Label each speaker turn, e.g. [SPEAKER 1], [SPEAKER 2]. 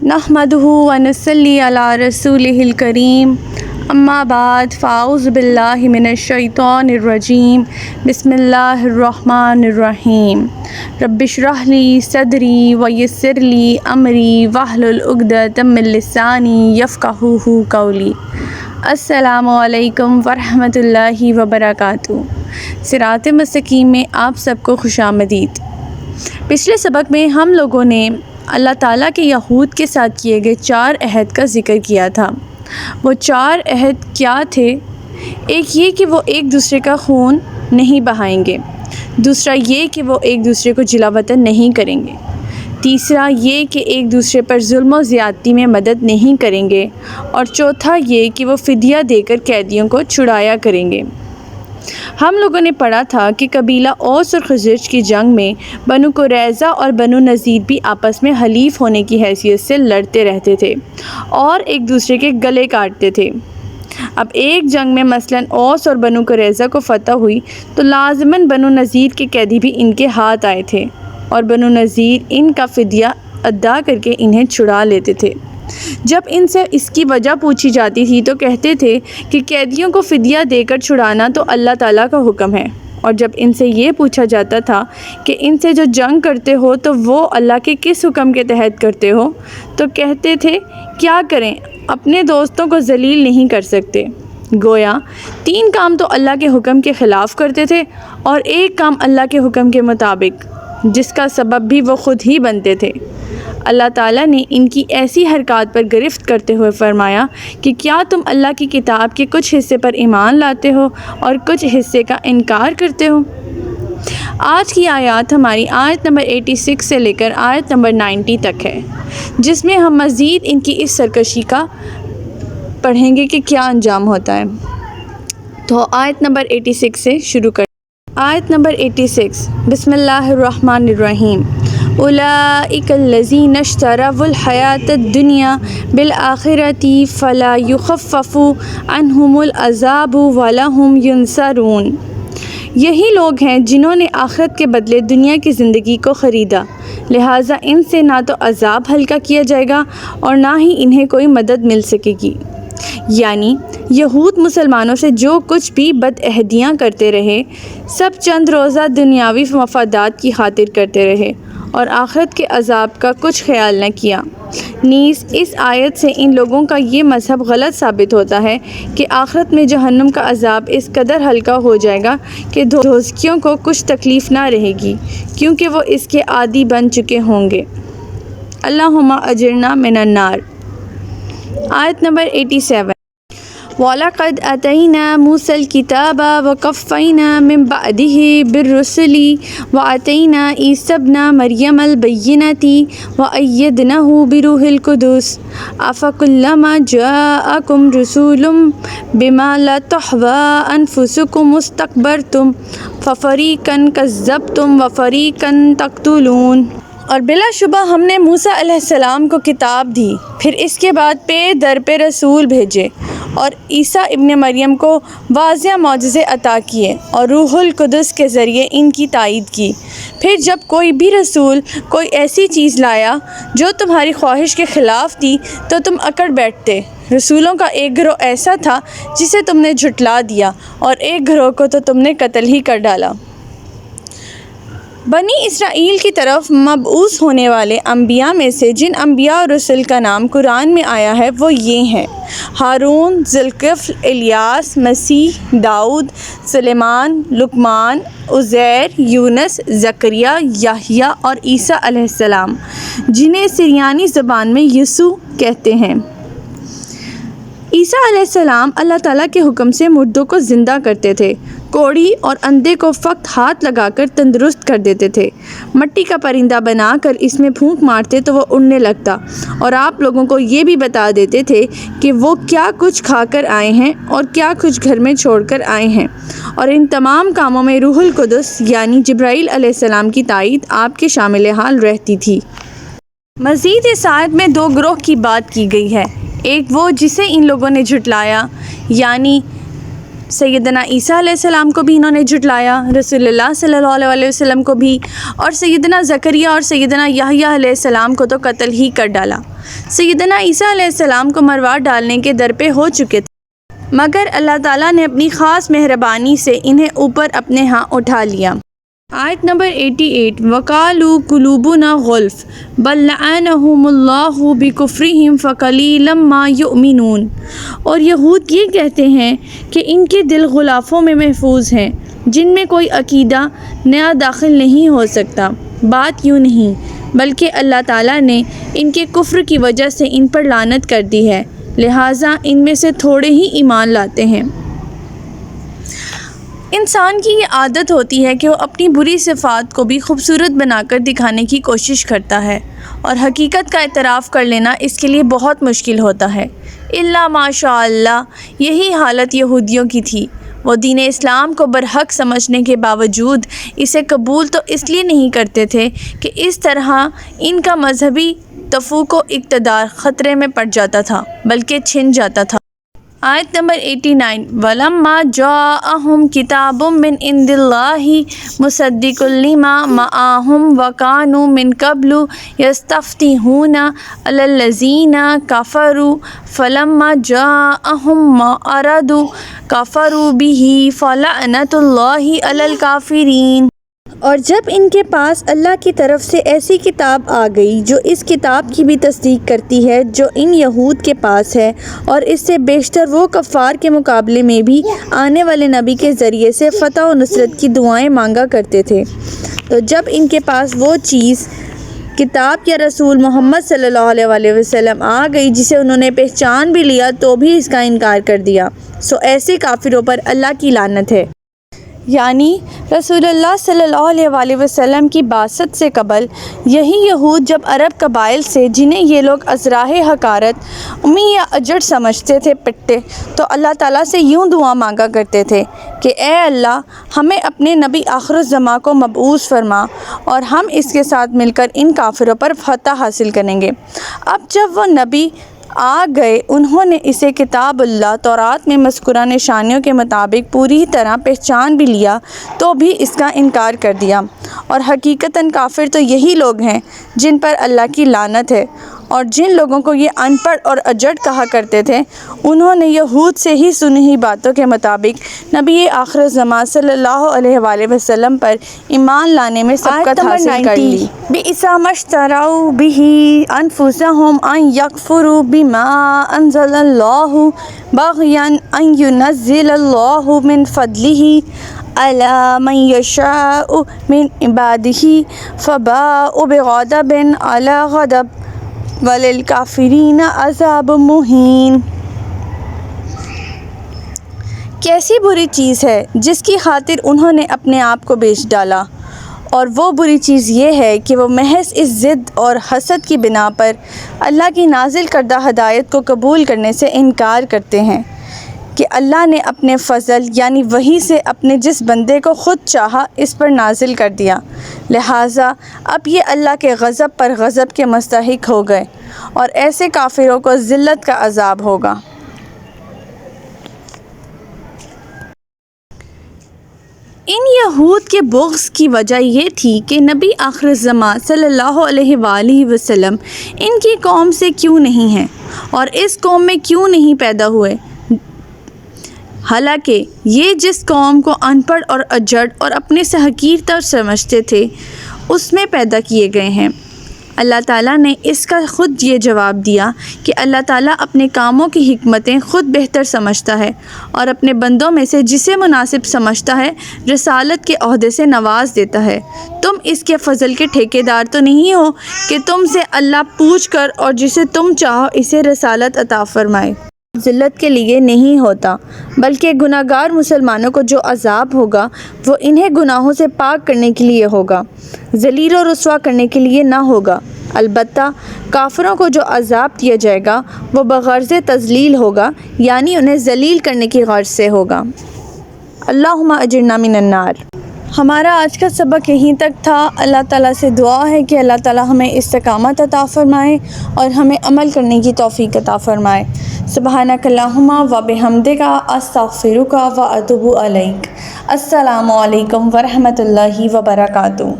[SPEAKER 1] نحمدہ ونصلی علی رسولہ الکریم اما بعد فاعوذ باللہ من الشیطان الرجیم بسم اللہ الرحمن الرحیم رب اشرح لی صدری ویسر لی امری واحلل عقدۃ من لسانی یفقہوا قولی۔ السلام علیکم ورحمۃ اللہ وبرکاتہ۔ صراط مستقیم میں آپ سب کو خوش آمدید۔ پچھلے سبق میں ہم لوگوں نے اللہ تعالیٰ کے یہود کے ساتھ کیے گئے 4 عہد کا ذکر کیا تھا۔ وہ 4 عہد کیا تھے؟ ایک یہ کہ وہ ایک دوسرے کا خون نہیں بہائیں گے، دوسرا یہ کہ وہ ایک دوسرے کو جلا وطن نہیں کریں گے، تیسرا یہ کہ ایک دوسرے پر ظلم و زیادتی میں مدد نہیں کریں گے، اور چوتھا یہ کہ وہ فدیہ دے کر قیدیوں کو چھڑایا کریں گے۔ ہم لوگوں نے پڑھا تھا کہ قبیلہ اوس اور خزرج کی جنگ میں بنو قریظہ اور بنو نذیر بھی آپس میں حلیف ہونے کی حیثیت سے لڑتے رہتے تھے اور ایک دوسرے کے گلے کاٹتے تھے۔ اب ایک جنگ میں مثلاً اوس اور بنو قریظہ کو فتح ہوئی تو لازماً بنو نذیر کے قیدی بھی ان کے ہاتھ آئے تھے، اور بنو نذیر ان کا فدیہ ادا کر کے انہیں چھڑا لیتے تھے۔ جب ان سے اس کی وجہ پوچھی جاتی تھی تو کہتے تھے کہ قیدیوں کو فدیہ دے کر چھڑانا تو اللہ تعالیٰ کا حکم ہے، اور جب ان سے یہ پوچھا جاتا تھا کہ ان سے جو جنگ کرتے ہو تو وہ اللہ کے کس حکم کے تحت کرتے ہو، تو کہتے تھے کیا کریں، اپنے دوستوں کو ذلیل نہیں کر سکتے۔ گویا 3 کام تو اللہ کے حکم کے خلاف کرتے تھے اور ایک کام اللہ کے حکم کے مطابق، جس کا سبب بھی وہ خود ہی بنتے تھے۔ اللہ تعالیٰ نے ان کی ایسی حرکات پر گرفت کرتے ہوئے فرمایا کہ کیا تم اللہ کی کتاب کے کچھ حصے پر ایمان لاتے ہو اور کچھ حصے کا انکار کرتے ہو؟ آج کی آیات ہماری آیت نمبر 86 سے لے کر آیت نمبر 90 تک ہے، جس میں ہم مزید ان کی اس سرکشی کا پڑھیں گے کہ کیا انجام ہوتا ہے۔ تو آیت نمبر 86 سے شروع کریں۔ آیت نمبر 86، بسم اللہ الرحمن الرحیم۔ اولئک الذین اشتروا الحیاۃ الدنیا بالآخرۃ فلا یخفف عنہم العذاب ولہم ینصرون۔ یہی لوگ ہیں جنہوں نے آخرت کے بدلے دنیا کی زندگی کو خریدا، لہٰذا ان سے نہ تو عذاب ہلکا کیا جائے گا اور نہ ہی انہیں کوئی مدد مل سکے گی۔ یعنی یہود مسلمانوں سے جو کچھ بھی بد عہدیاں کرتے رہے، سب چند روزہ دنیاوی مفادات کی خاطر کرتے رہے اور آخرت کے عذاب کا کچھ خیال نہ کیا۔ نیز اس آیت سے ان لوگوں کا یہ مذہب غلط ثابت ہوتا ہے کہ آخرت میں جہنم کا عذاب اس قدر ہلکا ہو جائے گا کہ دوزخیوں کو کچھ تکلیف نہ رہے گی، کیونکہ وہ اس کے عادی بن چکے ہوں گے۔ اللہم اجرنا من النار۔ آیت نمبر 87، وَلَقَدْ آتَيْنَا مُوسَى الْكِتَابَ وَقَفَّيْنَا مِن بَعْدِهِ بِالرُّسُلِ وَآتَيْنَا عِيسَى ابْنَ مَرْيَمَ الْبَيِّنَاتِ وَأَيَّدْنَاهُ بِرُوحِ الْقُدُسِ أَفَكُلَّمَا جَاءَكُمْ رَسُولٌ بِمَا لَا تَهْوَىٰ أَنفُسُكُمُ اسْتَكْبَرْتُمْ فَفَرِيقًا كَذَّبْتُمْ وَفَرِيقًا تَقْتُلُونَ۔ اور بلا شبہ ہم نے موسیٰ علیہ السلام کو کتاب دی، پھر اس کے بعد پے در پہ رسول بھیجے اور عیسیٰ ابن مریم کو واضح معجزے عطا کیے اور روح القدس کے ذریعے ان کی تائید کی۔ پھر جب کوئی بھی رسول کوئی ایسی چیز لایا جو تمہاری خواہش کے خلاف تھی تو تم اکڑ بیٹھتے۔ رسولوں کا ایک گروہ ایسا تھا جسے تم نے جھٹلا دیا، اور ایک گروہ کو تو تم نے قتل ہی کر ڈالا۔ بنی اسرائیل کی طرف مبعوث ہونے والے انبیاء میں سے جن انبیاء اور رسول کا نام قرآن میں آیا ہے وہ یہ ہیں: ہارون، ذوالکفل، الیاس، مسیح، داؤد، سلیمان، لقمان، عزیر، یونس، زکریا، یحییٰ اور عیسیٰ علیہ السلام، جنہیں سریانی زبان میں یسوع کہتے ہیں۔ عیسیٰ علیہ السلام اللہ تعالیٰ کے حکم سے مردوں کو زندہ کرتے تھے، کوڑی اور اندھے کو فقط ہاتھ لگا کر تندرست کر دیتے تھے، مٹی کا پرندہ بنا کر اس میں پھونک مارتے تو وہ اڑنے لگتا، اور آپ لوگوں کو یہ بھی بتا دیتے تھے کہ وہ کیا کچھ کھا کر آئے ہیں اور کیا کچھ گھر میں چھوڑ کر آئے ہیں، اور ان تمام کاموں میں روح القدس یعنی جبرائیل علیہ السلام کی تائید آپ کے شامل حال رہتی تھی۔ مزید اس آیت میں 2 گروہ کی بات کی گئی ہے، ایک وہ جسے ان لوگوں نے جھٹلایا، یعنی سیدنا عیسیٰ علیہ السلام کو بھی انہوں نے جھٹلایا، رسول اللہ صلی اللہ علیہ وسلم کو بھی، اور سیدنا زکریہ اور سیدنا یحییٰ علیہ السلام کو تو قتل ہی کر ڈالا۔ سیدنا عیسیٰ علیہ السلام کو مروا ڈالنے کے در پہ ہو چکے تھے، مگر اللہ تعالیٰ نے اپنی خاص مہربانی سے انہیں اوپر اپنے ہاں اٹھا لیا۔ آیت نمبر 88 وَقَالُوا قُلُوبُنَا غُلْفٌ بَل لَّعَنَهُمُ اللَّهُ بِكُفْرِهِمْ فَقَلِيلًا مَّا يُؤْمِنُونَ، اور یہود یہ کہتے ہیں کہ ان کے دل غلافوں میں محفوظ ہیں جن میں کوئی عقیدہ نیا داخل نہیں ہو سکتا۔ بات یوں نہیں، بلکہ اللہ تعالیٰ نے ان کے کفر کی وجہ سے ان پر لعنت کر دی ہے، لہٰذا ان میں سے تھوڑے ہی ایمان لاتے ہیں۔ انسان کی یہ عادت ہوتی ہے کہ وہ اپنی بری صفات کو بھی خوبصورت بنا کر دکھانے کی کوشش کرتا ہے، اور حقیقت کا اعتراف کر لینا اس کے لیے بہت مشکل ہوتا ہے۔ الا ماشاء اللہ یہی حالت یہودیوں کی تھی۔ وہ دین اسلام کو برحق سمجھنے کے باوجود اسے قبول تو اس لیے نہیں کرتے تھے کہ اس طرح ان کا مذہبی تفوق و اقتدار خطرے میں پڑ جاتا تھا، بلکہ چھن جاتا تھا۔ آیت نمبر 89 وَلَمَّا جَاءَهُمْ كِتَابٌ مِّنْ عِندِ اللَّهِ مُصَدِّقٌ لِّمَا مَعَهُمْ وَكَانُوا مِن قَبْلُ يَسْتَفْتِحُونَ عَلَى الَّذِينَ كَفَرُوا فَلَمَّا جَاءَهُم مَّا عَرَضُوا كَفَرُوا بِهِ فَلَعْنَةُ اللَّهِ عَلَى الْكَافِرِينَ۔ اور جب ان کے پاس اللہ کی طرف سے ایسی کتاب آ گئی جو اس کتاب کی بھی تصدیق کرتی ہے جو ان یہود کے پاس ہے، اور اس سے بیشتر وہ کفار کے مقابلے میں بھی آنے والے نبی کے ذریعے سے فتح و نصرت کی دعائیں مانگا کرتے تھے، تو جب ان کے پاس وہ چیز کتاب یا رسول محمد صلی اللہ علیہ وسلم آ گئی جسے انہوں نے پہچان بھی لیا تو بھی اس کا انکار کر دیا، سو ایسے کافروں پر اللہ کی لعنت ہے۔ یعنی رسول اللہ صلی اللہ علیہ وسلم کی بعثت سے قبل یہی یہود جب عرب قبائل سے، جنہیں یہ لوگ ازراہ حقارت امی یا اجڑ سمجھتے تھے، پٹتے، تو اللہ تعالیٰ سے یوں دعا مانگا کرتے تھے کہ اے اللہ ہمیں اپنے نبی آخر الزماں کو مبعوث فرما اور ہم اس کے ساتھ مل کر ان کافروں پر فتح حاصل کریں گے۔ اب جب وہ نبی آ گئے، انہوں نے اسے کتاب اللہ تورات میں مذکورہ نشانیوں کے مطابق پوری طرح پہچان بھی لیا تو بھی اس کا انکار کر دیا، اور حقیقتاً کافر تو یہی لوگ ہیں جن پر اللہ کی لعنت ہے۔ اور جن لوگوں کو یہ ان پڑھ اور اجڑ کہا کرتے تھے، انہوں نے یہود سے ہی سنی ہوئی باتوں کے مطابق نبی آخر الزماں صلی اللہ علیہ وآلہ وسلم پر ایمان لانے میں سبقت حاصل کر لی۔ بئس ما اشتروا به انفسهم ان یکفروا بما انزل اللہ بغیا ان ينزل اللہ من فضلہ علی من یشاء من عبادہ فباءوا بغضب علی غضب وَلِلْكَافِرِينَ عَذَابٌ مُّہِینٌ۔ کیسی بری چیز ہے جس کی خاطر انہوں نے اپنے آپ کو بیچ ڈالا، اور وہ بری چیز یہ ہے کہ وہ محض اس ضد اور حسد کی بنا پر اللہ کی نازل کردہ ہدایت کو قبول کرنے سے انکار کرتے ہیں کہ اللہ نے اپنے فضل یعنی وحی سے اپنے جس بندے کو خود چاہا اس پر نازل کر دیا، لہٰذا اب یہ اللہ کے غضب پر غضب کے مستحق ہو گئے، اور ایسے کافروں کو ذلت کا عذاب ہوگا۔ ان یہود کے بغض کی وجہ یہ تھی کہ نبی آخر الزماں صلی اللہ علیہ وآلہ وسلم ان کی قوم سے کیوں نہیں ہیں اور اس قوم میں کیوں نہیں پیدا ہوئے، حالانکہ یہ جس قوم کو ان پڑھ اور اجڑ اور اپنے سے حقیر تر سمجھتے تھے اس میں پیدا کیے گئے ہیں۔ اللہ تعالیٰ نے اس کا خود یہ جواب دیا کہ اللہ تعالیٰ اپنے کاموں کی حکمتیں خود بہتر سمجھتا ہے، اور اپنے بندوں میں سے جسے مناسب سمجھتا ہے رسالت کے عہدے سے نواز دیتا ہے۔ تم اس کے فضل کے ٹھیکیدار تو نہیں ہو کہ تم سے اللہ پوچھ کر اور جسے تم چاہو اسے رسالت عطا فرمائے۔ ذلت کے لیے نہیں ہوتا، بلکہ گناہ گار مسلمانوں کو جو عذاب ہوگا وہ انہیں گناہوں سے پاک کرنے کے لیے ہوگا، ذلیل و رسوا کرنے کے لیے نہ ہوگا۔ البتہ کافروں کو جو عذاب دیا جائے گا وہ بغرض تذلیل ہوگا، یعنی انہیں ذلیل کرنے کی غرض سے ہوگا۔ اللہم اجرنا من النار۔ ہمارا آج کا سبق یہیں تک تھا۔ اللہ تعالیٰ سے دعا ہے کہ اللہ تعالیٰ ہمیں استقامت عطا فرمائے اور ہمیں عمل کرنے کی توفیق عطا فرمائے۔ سبحانک اللہم و بحمدک استغفرک و اتوب الیک۔ السلام علیکم ورحمۃ اللہ وبرکاتہ۔